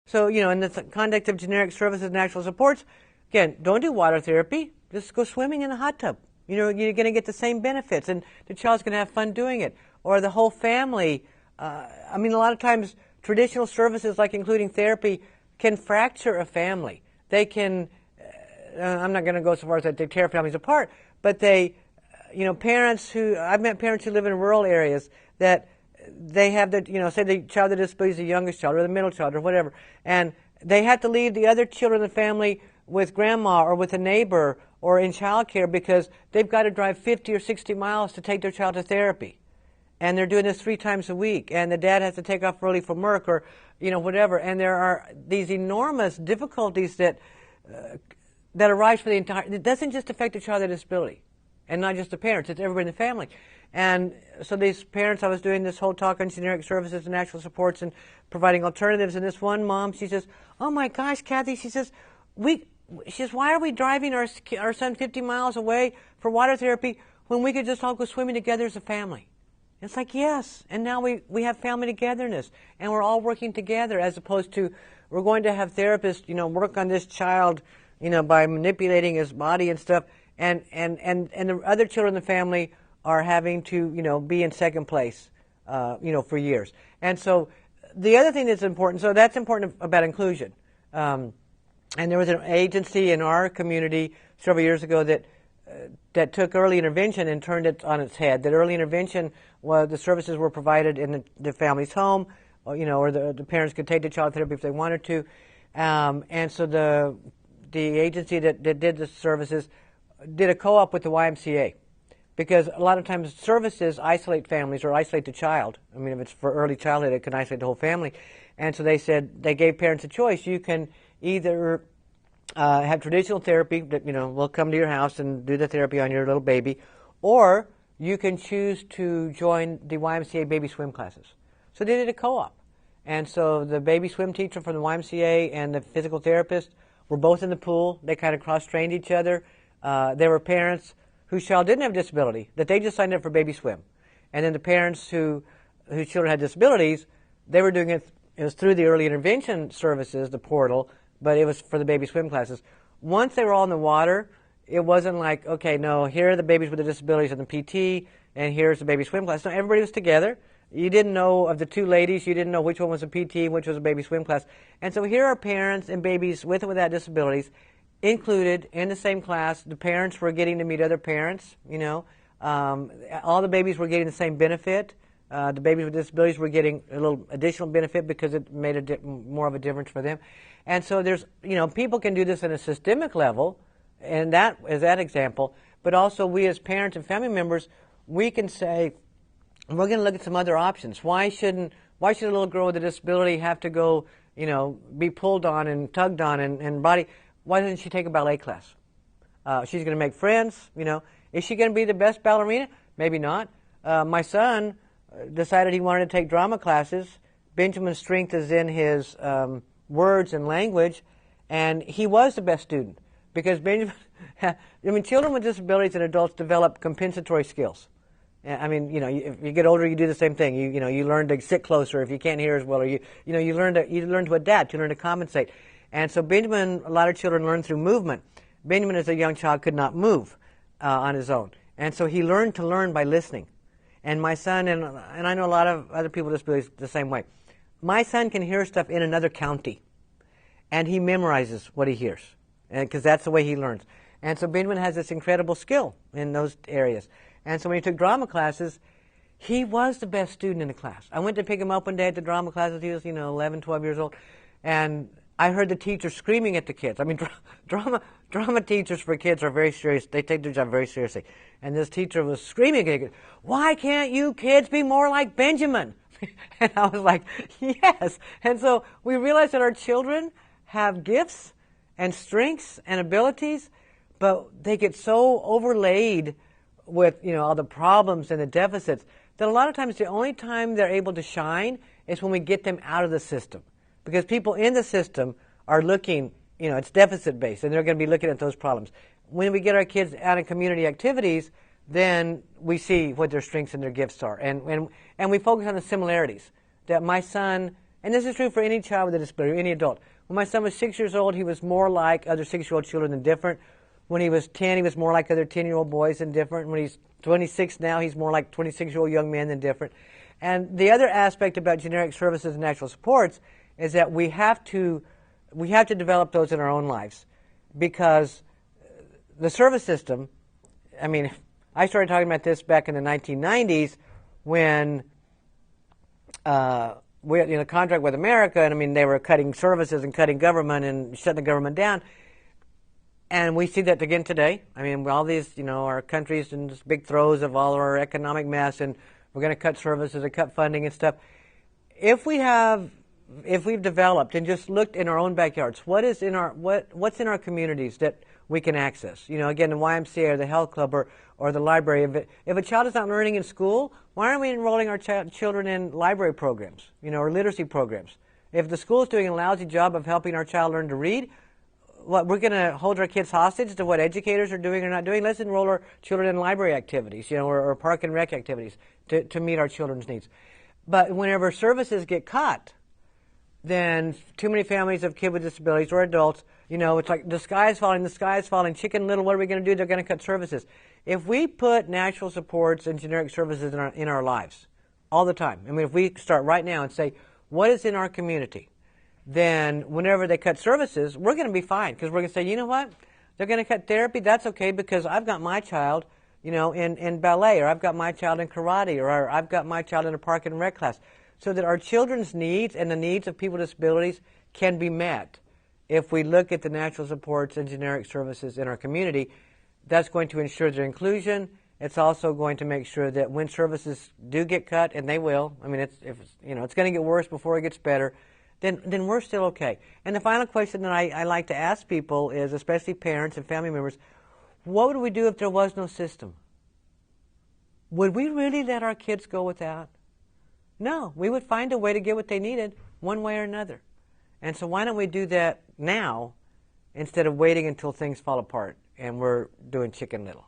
So, in the context of generic services and actual supports, again, don't do water therapy. Just go swimming in the hot tub. You're going to get the same benefits, and the child's going to have fun doing it. Or the whole family. A lot of times traditional services, like including therapy, can fracture a family. They can, I'm not going to go so far as that they tear families apart, but I've met parents who live in rural areas that they have say the child with disability is the youngest child or the middle child or whatever, and they have to leave the other children in the family with grandma or with a neighbor or in child care because they've got to drive 50 or 60 miles to take their child to therapy. And they're doing this 3 times a week, and the dad has to take off early from work or, whatever. And there are these enormous difficulties that arise for the entire. It doesn't just affect the child with disability, and not just the parents. It's everybody in the family. And so these parents, I was doing this whole talk on generic services and actual supports and providing alternatives. And this one mom, she says, "Oh my gosh, Kathie," she says, "Why are we driving our son 50 miles away for water therapy when we could just all go swimming together as a family?" It's like, yes, and now we have family togetherness, and we're all working together, as opposed to we're going to have therapists, work on this child, by manipulating his body and stuff, and the other children in the family are having to, be in second place, for years. And so the other thing that's important, so that's important about inclusion. And there was an agency in our community several years ago that took early intervention and turned it on its head. That early intervention was the services were provided in the family's home, or the parents could take the child therapy if they wanted to. And so the agency that did the services did a co-op with the YMCA, because a lot of times services isolate families or isolate the child. If it's for early childhood, it can isolate the whole family. And so they gave parents a choice. You can either have traditional therapy that, we'll come to your house and do the therapy on your little baby, or you can choose to join the YMCA baby swim classes. So they did a co-op. And so the baby swim teacher from the YMCA and the physical therapist were both in the pool. They kind of cross-trained each other. There were parents whose child didn't have disability, that they just signed up for baby swim. And then the parents whose children had disabilities, they were doing it was through the early intervention services, the portal, but it was for the baby swim classes. Once they were all in the water, it wasn't like, okay, no, here are the babies with the disabilities and the PT, and here's the baby swim class. No, everybody was together. You didn't know of the 2 ladies. You didn't know which one was a PT and which was a baby swim class. And so here are parents and babies with and without disabilities included in the same class. The parents were getting to meet other parents, all the babies were getting the same benefit. The babies with disabilities were getting a little additional benefit because it made more of a difference for them. And so there's, people can do this on a systemic level, and that is that example. But also we as parents and family members, we can say, we're going to look at some other options. Why should a little girl with a disability have to go, be pulled on and tugged on and body? Why doesn't she take a ballet class? She's going to make friends, Is she going to be the best ballerina? Maybe not. My son decided he wanted to take drama classes. Benjamin's strength is in his words and language, and he was the best student because Benjamin, children with disabilities and adults develop compensatory skills. If you get older, you do the same thing. You learn to sit closer if you can't hear as well, or you learn to adapt, you learn to compensate. And so Benjamin, a lot of children learn through movement. Benjamin, as a young child, could not move on his own, and so he learned to learn by listening. And my son, and I know a lot of other people with disabilities the same way. My son can hear stuff in another county, and he memorizes what he hears, because that's the way he learns. And so Benjamin has this incredible skill in those areas. And so when he took drama classes, he was the best student in the class. I went to pick him up one day at the drama classes. He was, 11, 12 years old. And I heard the teacher screaming at the kids. Drama teachers for kids are very serious. They take their job very seriously. And this teacher was screaming at the kids, "Why can't you kids be more like Benjamin?" And I was like, yes. And so we realized that our children have gifts and strengths and abilities, but they get so overlaid with, all the problems and the deficits that a lot of times the only time they're able to shine is when we get them out of the system. Because people in the system are looking, it's deficit-based, and they're going to be looking at those problems. When we get our kids out in community activities, then we see what their strengths and their gifts are. And we focus on the similarities, that my son And this is true for any child with a disability, any adult. When my son was 6 years old, he was more like other 6-year-old children than different. When he was 10, he was more like other 10-year-old boys than different. When he's 26 now, he's more like 26-year-old young men than different. And the other aspect about generic services and natural supports is that we have to develop those in our own lives, because the service system, I mean, I started talking about this back in the 1990s when we had a contract with America, and I mean, they were cutting services and cutting government and shutting the government down. And we see that again today. I mean, all these, our country's in this big throes of all our economic mess, and we're going to cut services and cut funding and stuff. If we've developed and just looked in our own backyards, what's in our communities that we can access? Again, the YMCA or the health club or the library. If a child is not learning in school, why aren't we enrolling our children in library programs, or literacy programs? If the school is doing a lousy job of helping our child learn to read, what, we're going to hold our kids hostage to what educators are doing or not doing? Let's enroll our children in library activities, or park and rec activities to meet our children's needs. But whenever services get cut, then too many families of kids with disabilities or adults, it's like the sky is falling, Chicken Little, what are we going to do? They're going to cut services. If we put natural supports and generic services in our lives all the time, I mean, if we start right now and say, what is in our community? Then whenever they cut services, we're going to be fine, because we're going to say, you know what? They're going to cut therapy. That's okay, because I've got my child, in ballet, or I've got my child in karate, or I've got my child in a park and rec class, so that our children's needs and the needs of people with disabilities can be met. If we look at the natural supports and generic services in our community, that's going to ensure their inclusion. It's also going to make sure that when services do get cut, and they will, I mean, it's going to get worse before it gets better, then we're still okay. And the final question that I like to ask people is, especially parents and family members, what would we do if there was no system? Would we really let our kids go without? No, we would find a way to get what they needed one way or another. And so why don't we do that now instead of waiting until things fall apart and we're doing Chicken Little?